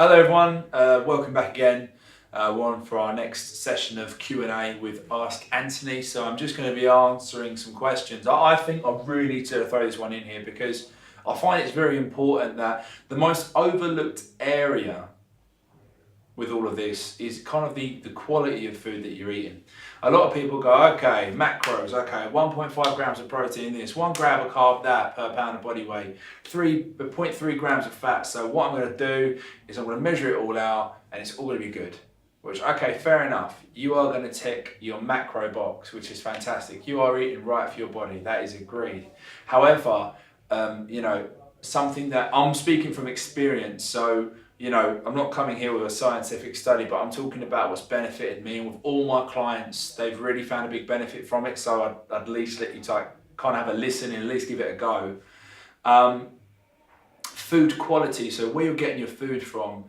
Hello everyone, welcome back again. We're on for our next session of Q&A with Ask Anthony. So I'm just going to be answering some questions. I think I really need to throw this one in here because I find it's very important that the most overlooked area with all of this is kind of the quality of food that you're eating. A lot of people go, okay, macros, okay, 1.5 grams of protein this, 1 gram of carb that per pound of body weight, 0.3 grams of fat. So what I'm going to do is I'm going to measure it all out and it's all going to be good. Which, okay, fair enough. You are going to tick your macro box, which is fantastic. You are eating right for your body. That is agreed. However, something that I'm speaking from experience. So, I'm not coming here with a scientific study, but I'm talking about what's benefited me. And with all my clients, they've really found a big benefit from it. So I'd at least let you kind of have a listen and at least give it a go. Food quality, so where you're getting your food from,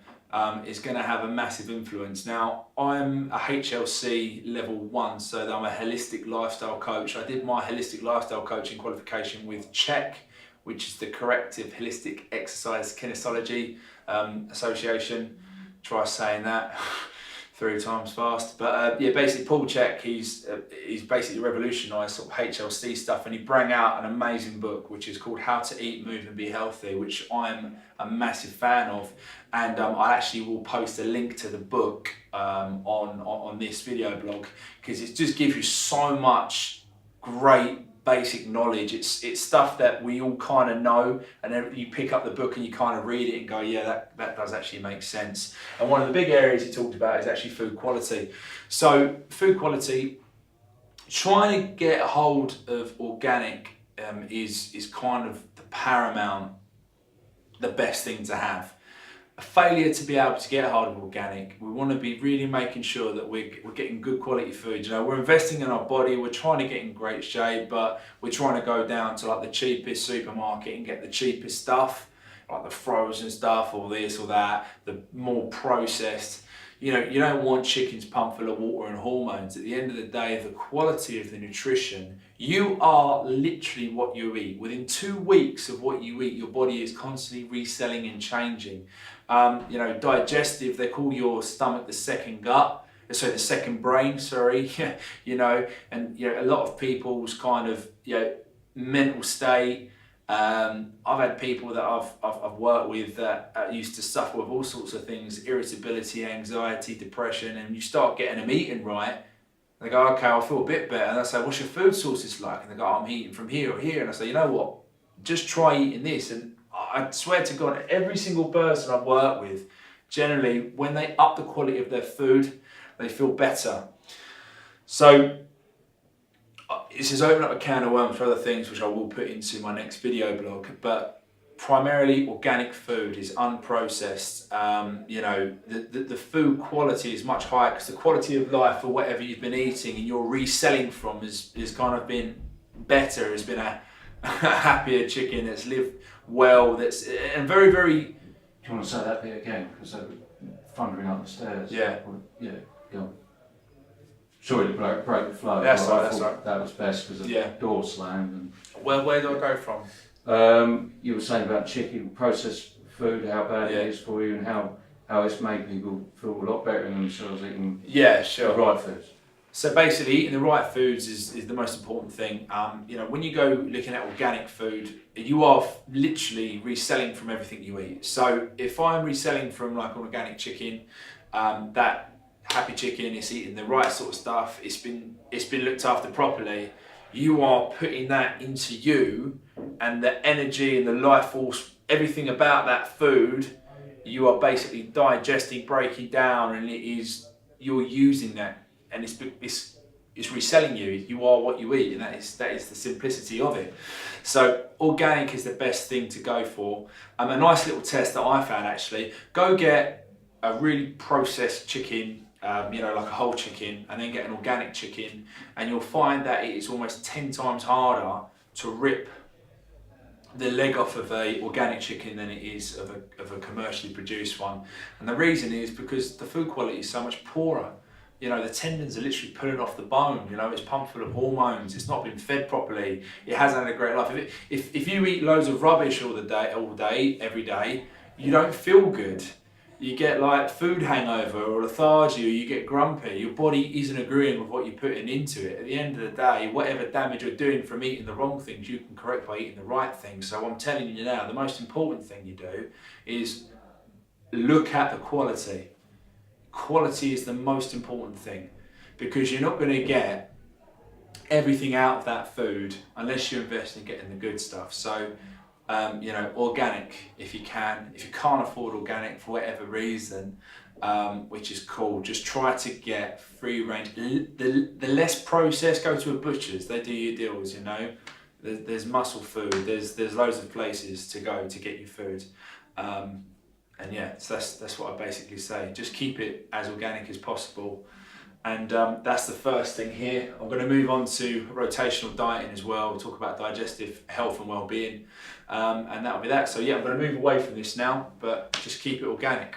is going to have a massive influence. Now, I'm a HLC level 1, so I'm a holistic lifestyle coach. I did my holistic lifestyle coaching qualification with CHEK, which is the Corrective Holistic Exercise Kinesiology Association. Try saying that 3 times fast. But basically Paul Chek, he's basically revolutionised sort of HLC stuff, and he brought out an amazing book which is called How to Eat, Move and Be Healthy, which I'm a massive fan of. And I actually will post a link to the book on this video blog, because it just gives you so much great basic knowledge. It's stuff that we all kind of know, and then you pick up the book and you kind of read it and go, yeah, that does actually make sense. And one of the big areas he talked about is actually food quality. So food quality, trying to get a hold of organic is kind of the paramount, the best thing to have. A failure to be able to get a hold of organic, we want to be really making sure that we're getting good quality food. We're investing in our body, we're trying to get in great shape, but we're trying to go down to like the cheapest supermarket and get the cheapest stuff, like the frozen stuff or this or that, the more processed. You don't want chickens pumped full of water and hormones. At the end of the day, the quality of the nutrition, you are literally what you eat. Within 2 weeks of what you eat, your body is constantly reselling and changing. Digestive, they call your stomach the second gut, so the second brain, sorry. And a lot of people's kind of mental state. I've had people that I've worked with that used to suffer with all sorts of things, irritability, anxiety, depression, and you start getting them eating right. They go, okay, I feel a bit better. And I say, what's your food sources like? And they go, I'm eating from here or here. And I say, you know what? Just try eating this. And I swear to God, every single person I've worked with, generally, when they up the quality of their food, they feel better. So this has opened up a can of worms for other things, which I will put into my next video blog. But primarily, organic food is unprocessed. The food quality is much higher because the quality of life for whatever you've been eating and you're reselling from has kind of been better. Has been a happier chicken that's lived well. That's and very, very. Do you want to say that bit again? Because they were thundering up the stairs. Yeah. Yeah. Go on. Sorry to break the flow. That's right. That was best because the door slammed. And Where do I go from? You were saying about chicken, processed food, how bad it is for you, and how it's made people feel a lot better in themselves eating the right foods. So basically, eating the right foods is the most important thing. When you go looking at organic food, you are literally reselling from everything you eat. So if I'm reselling from like an organic chicken, that happy chicken, it's eating the right sort of stuff, it's been looked after properly, you are putting that into you, and the energy and the life force, everything about that food, you are basically digesting, breaking down, and you're using that, and it's reselling you. You are what you eat, and that is the simplicity of it. So organic is the best thing to go for. A nice little test that I found actually, go get a really processed chicken, like a whole chicken, and then get an organic chicken, and you'll find that it is almost 10 times harder to rip the leg off of a organic chicken than it is of a commercially produced one. And the reason is because the food quality is so much poorer. The tendons are literally pulling off the bone. It's pumped full of hormones. It's not been fed properly. It hasn't had a great life. If you eat loads of rubbish all day, every day, you don't feel good. you get like food hangover or lethargy, or you get grumpy, your body isn't agreeing with what you're putting into it. At the end of the day, whatever damage you're doing from eating the wrong things, you can correct by eating the right things. So I'm telling you now, the most important thing you do is look at the quality. Quality is the most important thing, because you're not going to get everything out of that food unless you invest in getting the good stuff. So you know, organic if you can. If you can't afford organic for whatever reason, which is cool, just try to get free range. The less processed, go to a butcher's, they do your deals, you know. There's muscle food, there's loads of places to go to get your food. And yeah, so that's what I basically say. Just keep it as organic as possible. And that's the first thing here. I'm going to move on to rotational dieting as well. We'll talk about digestive health and well-being, and that'll be that. So yeah, I'm going to move away from this now, but just keep it organic.